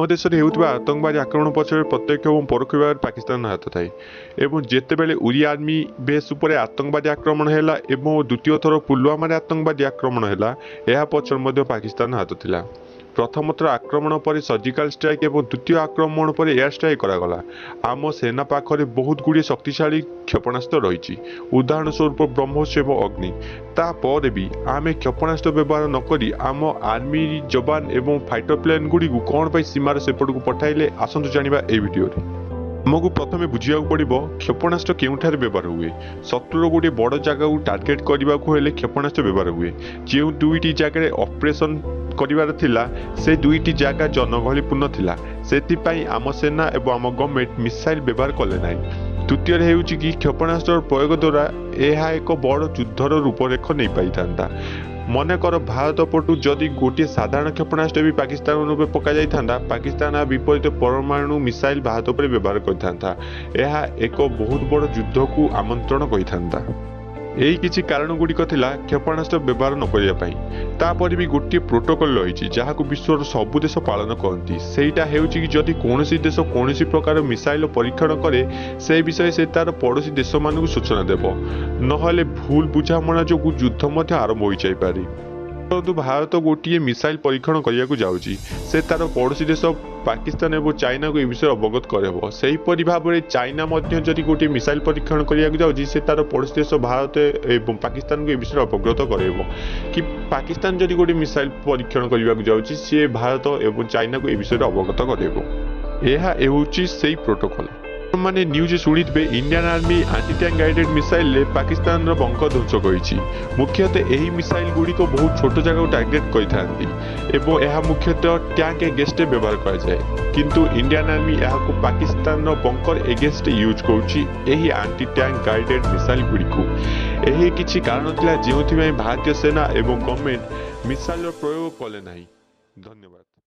देश में होता आतंकवादी आक्रमण पक्ष प्रत्यक्ष और परोक्ष भाव में पाकिस्तान हाथ थाए एवं जितेबाला उरी आर्मी बेस उपर आतंकवादी आक्रमण है द्वितीय थर पुलवामा आतंकवादी आक्रमण है पक्ष पाकिस्तान हाथ था। प्रथम थर आक्रमण पर सर्जिकल स्ट्राइक और द्वितीय आक्रमण पर एयर स्ट्राइक करागला। आम सेना पाखरे बहुत गुड़े शक्तिशाली क्षेपणास्त्र रही उदाहरण स्वरूप ब्रह्मोस एवं अग्नि। तापर भी आम क्षेपणास्त्र व्यवहार नक आम आर्मी जवान एवं फाइटर प्लेन गुड़ी कौन पर सीमार सेपट को पठाइले आसतु जाना ए वीडियो। आमको प्रथम बुझा पड़ो क्षेपणास्त्र केउठार व्यवहार हुए। शत्रुर गोटे बड़ जगह को टार्गेट करने को हेले क्षेपणास्त्र व्यवहार हुए। जो दुईटी जगह ऑपरेशन करिवार थिला से दुईटी जगह जनगहलीपूर्ण थिला सेतिपाई आम सेना एवं आम गवर्नमेंट मिसाइल व्यवहार कले नहीं। द्वितीय होउछि कि क्षेपणास्त्र प्रयोग द्वारा यह एक बड़ युद्धर रूपरेख नहीं पाई था। मनकर भारत पटु जदि गोटे साधारण क्षेपणास्त्र भी पाकिस्तान पका जाता पाकिस्तान विपरीत परमाणु मिसाइल भारत पर व्यवहार करता यह एक बहुत बड़ युद्ध को आमंत्रण करता। यही किसी कारण गुड़िक थिला क्षेपणास्त्र व्यवहार न करने भी गोटे प्रोटोकॉल रही जहाँ को विश्वर सबु देश पालन करती। सेटा हेउछि कि जदि कोनोसी देश कोनोसी प्रकार मिसाइल परीक्षण करे से विषय से तार पड़ोसी देश मानक सूचना देव नहले भूल बुझामणा जो युद्ध मध्य आरंभ हो जाई पारे। परंतु भारत गोटे मिसाइल परीक्षण करने को जाउछि से तार पड़ोसी देश पाकिस्तान और चाइना को ए विषय अवगत करब। सेहीपरि भाव में चाइना जदि गोटे मिसाइल परीक्षण करने को जाउछि से तार पड़ोसी देश भारत एवं पाकिस्तान को ए विषय अवगत करब कि पाकिस्तान जदि गोटे मिसाइल परीक्षण करने को जाउछि से भारत एवं चाइना को ए विषय अवगत करब। यह हेउछि सेही प्रोटोकॉल। माने न्यूज शुणिथे Indian army anti tank guided missile Pakistan bunker ध्वंस कर मुख्यतः यही मिसाइल गुड़ी को बहुत छोट जगह टार्गेट करते यह मुख्यतः टैंक एगेस्ट व्यवहार कराए किंतु इंडियन आर्मी यहाँ पाकिस्तान बंकर एगेस्ट यूज करुच्ची एंटी टैंक गाइडेड मिसाइल गुड़ी को। यही किसी कारण था जो भारतीय सेना एवं गवर्नमेंट मिसाइल प्रयोग कले ना। धन्यवाद।